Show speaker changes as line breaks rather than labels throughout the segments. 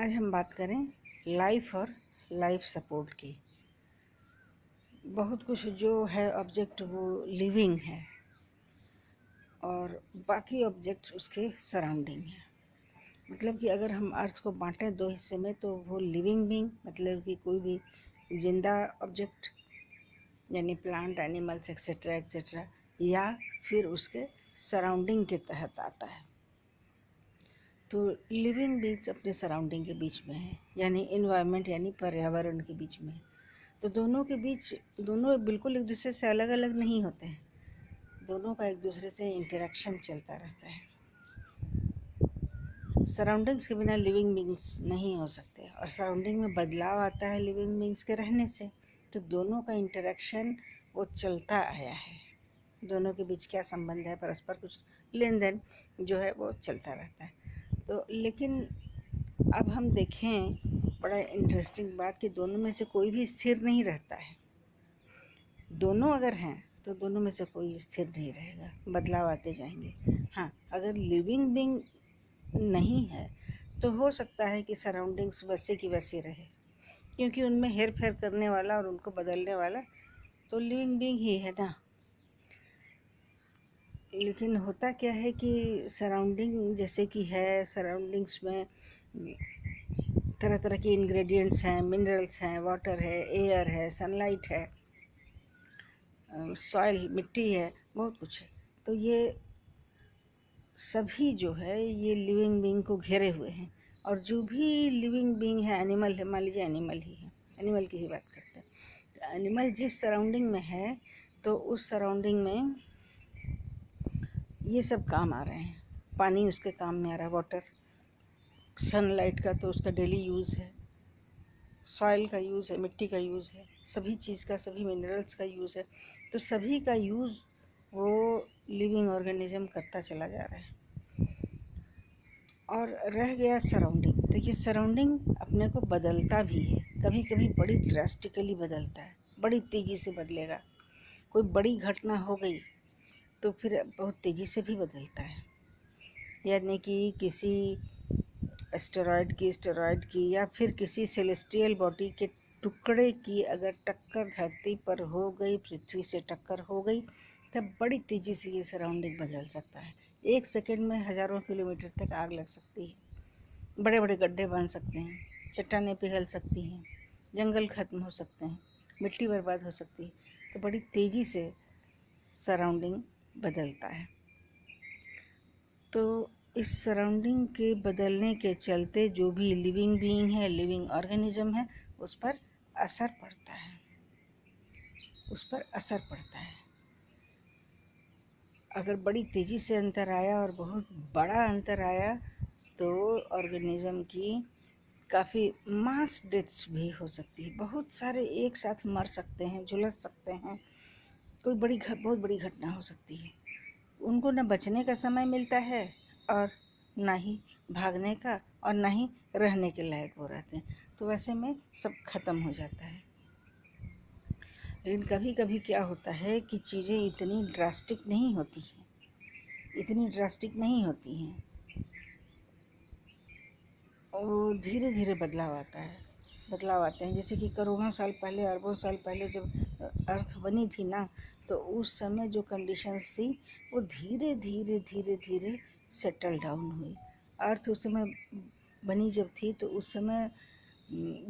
आज हम बात करें लाइफ और लाइफ सपोर्ट की। बहुत कुछ जो है ऑब्जेक्ट वो लिविंग है और बाकी ऑब्जेक्ट्स उसके सराउंडिंग है। मतलब कि अगर हम अर्थ को बांटें दो हिस्से में तो वो लिविंग बीइंग मतलब कि कोई भी जिंदा ऑब्जेक्ट यानी प्लांट, एनिमल्स एक्सेट्रा एक्सेट्रा, या फिर उसके सराउंडिंग के तहत आता है। तो लिविंग बींग्स अपने सराउंडिंग के बीच में है, यानी इन्वायरमेंट यानी पर्यावरण के बीच में है। तो दोनों के बीच दोनों बिल्कुल एक दूसरे से अलग अलग नहीं होते हैं, दोनों का एक दूसरे से इंटरेक्शन चलता रहता है। सराउंडिंग्स के बिना लिविंग बींग्स नहीं हो सकते और सराउंडिंग में बदलाव आता है लिविंग बींग्स के रहने से। तो दोनों का इंटरेक्शन वो चलता आया है, दोनों के बीच क्या संबंध है, परस्पर कुछ लेन देन जो है वो चलता रहता है। तो लेकिन अब हम देखें बड़ा इंटरेस्टिंग बात कि दोनों में से कोई भी स्थिर नहीं रहता है। दोनों अगर हैं तो दोनों में से कोई स्थिर नहीं रहेगा, बदलाव आते जाएंगे। हाँ, अगर लिविंग बीइंग नहीं है तो हो सकता है कि सराउंडिंग्स वैसे की वैसे रहे, क्योंकि उनमें हेर फेर करने वाला और उनको बदलने वाला तो लिविंग बीइंग ही है ना। लेकिन होता क्या है कि सराउंडिंग जैसे कि है, सराउंडिंग्स में तरह तरह के इंग्रेडिएंट्स हैं, मिनरल्स हैं, वाटर है, एयर है, सनलाइट है, सॉइल मिट्टी है, बहुत कुछ है। तो ये सभी जो है ये लिविंग बीइंग को घेरे हुए हैं। और जो भी लिविंग बीइंग है, एनिमल है, मान लीजिए एनिमल ही है, एनिमल की ही बात करते हैं। एनिमल जिस सराउंडिंग में है तो उस सराउंडिंग में ये सब काम आ रहे हैं। पानी उसके काम में आ रहा है, वाटर, सनलाइट का तो उसका डेली यूज़ है, सॉइल का यूज़ है, मिट्टी का यूज़ है, सभी चीज़ का, सभी मिनरल्स का यूज़ है। तो सभी का यूज़ वो लिविंग ऑर्गेनिज्म करता चला जा रहा है। और रह गया सराउंडिंग, तो ये सराउंडिंग अपने को बदलता भी है, कभी कभी बड़ी ड्रास्टिकली बदलता है, बड़ी तेज़ी से बदलेगा। कोई बड़ी घटना हो गई तो फिर बहुत तेज़ी से भी बदलता है। यानी कि किसी एस्टेरॉयड की या फिर किसी सेलेस्टियल बॉडी के टुकड़े की अगर टक्कर धरती पर हो गई, पृथ्वी से टक्कर हो गई, तब बड़ी तेज़ी से ये सराउंडिंग बदल सकता है। 1 सेकंड में हज़ारों किलोमीटर तक आग लग सकती है, बड़े बड़े गड्ढे बन सकते हैं, चट्टानें पिघल सकती हैं, जंगल ख़त्म हो सकते हैं, मिट्टी बर्बाद हो सकती है। तो बड़ी तेज़ी से सराउंडिंग बदलता है। तो इस सराउंडिंग के बदलने के चलते जो भी लिविंग बीइंग है, लिविंग ऑर्गेनिज्म है, उस पर असर पड़ता है, उस पर असर पड़ता है। अगर बड़ी तेज़ी से अंतर आया और बहुत बड़ा अंतर आया तो ऑर्गेनिज्म की काफ़ी मास डेथ्स भी हो सकती है। बहुत सारे एक साथ मर सकते हैं, झुलस सकते हैं, कोई बहुत बड़ी घटना हो सकती है। उनको न बचने का समय मिलता है और ना ही भागने का, और ना ही रहने के लायक वो रहते हैं। तो वैसे में सब खत्म हो जाता है। लेकिन कभी कभी क्या होता है कि चीज़ें इतनी ड्रास्टिक नहीं होती हैं, इतनी ड्रास्टिक नहीं होती हैं, और धीरे धीरे बदलाव आता है, बदलाव आते हैं। जैसे कि करोड़ों साल पहले, अरबों साल पहले जब अर्थ बनी थी ना, तो उस समय जो कंडीशंस थी वो धीरे धीरे धीरे धीरे सेटल डाउन हुई। अर्थ उस समय बनी जब थी तो उस समय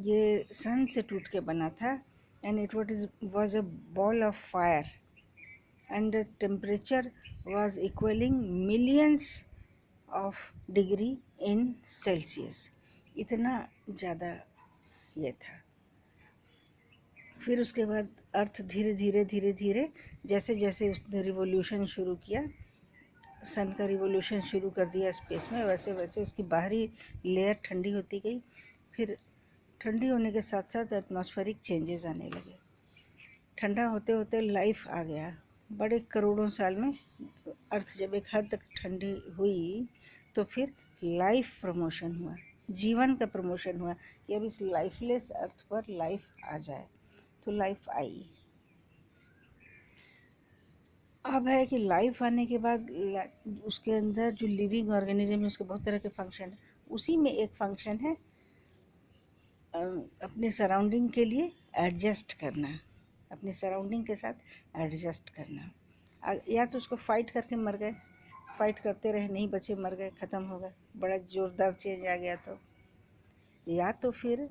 ये सन से टूट के बना था, and it was a ball of fire and the temperature was equalling millions of degree in Celsius. इतना ज़्यादा ये था। फिर उसके बाद अर्थ धीरे धीरे धीरे धीरे जैसे जैसे उसने रिवोल्यूशन शुरू किया, सन का रिवोल्यूशन शुरू कर दिया स्पेस में, वैसे वैसे उसकी बाहरी लेयर ठंडी होती गई। फिर ठंडी होने के साथ साथ एटमॉस्फेरिक चेंजेस आने लगे। ठंडा होते होते लाइफ आ गया। बड़े करोड़ों साल में अर्थ जब एक हद तक ठंडी हुई तो फिर लाइफ प्रमोशन हुआ, जीवन का प्रमोशन हुआ कि अब इस लाइफलेस अर्थ पर लाइफ आ जाए। तो लाइफ आई। अब है कि लाइफ आने के बाद उसके अंदर जो लिविंग ऑर्गेनिज्म है उसके बहुत तरह के फंक्शन है। उसी में एक फंक्शन है अपने सराउंडिंग के लिए एडजस्ट करना, अपने सराउंडिंग के साथ एडजस्ट करना। या तो उसको फाइट करके मर गए, फाइट करते रहे, नहीं बचे, मर गए, ख़त्म हो गए, बड़ा ज़ोरदार चेंज आ गया तो। या तो फिर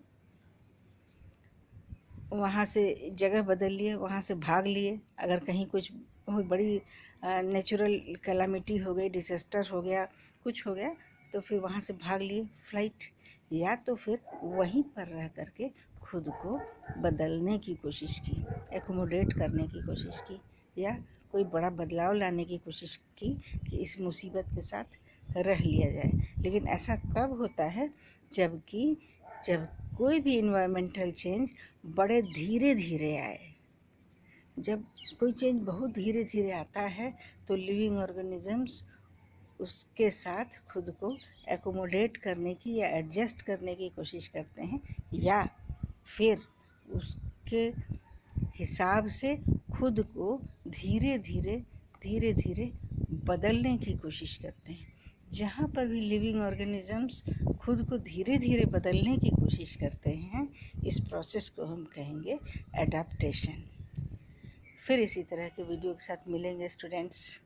वहाँ से जगह बदल लिए, वहाँ से भाग लिए, अगर कहीं कुछ बहुत बड़ी नेचुरल कैलामिटी हो गई, डिसेस्टर हो गया, कुछ हो गया, तो फिर वहाँ से भाग लिए, फ्लाइट। या तो फिर वहीं पर रह करके खुद को बदलने की कोशिश की, एकोमोडेट करने की कोशिश की, या कोई बड़ा बदलाव लाने की कोशिश की कि इस मुसीबत के साथ रह लिया जाए। लेकिन ऐसा तब होता है जब कोई भी इन्वायरमेंटल चेंज बड़े धीरे धीरे आए। जब कोई चेंज बहुत धीरे धीरे आता है तो लिविंग ऑर्गेनिजम्स उसके साथ खुद को एकोमोडेट करने की या एडजस्ट करने की कोशिश करते हैं, या फिर उसके हिसाब से खुद को धीरे धीरे बदलने की कोशिश करते हैं। जहाँ पर भी लिविंग ऑर्गेनिजम्स खुद को धीरे धीरे बदलने की कोशिश करते हैं, इस प्रोसेस को हम कहेंगे एडाप्टेशन। फिर इसी तरह के वीडियो के साथ मिलेंगे स्टूडेंट्स।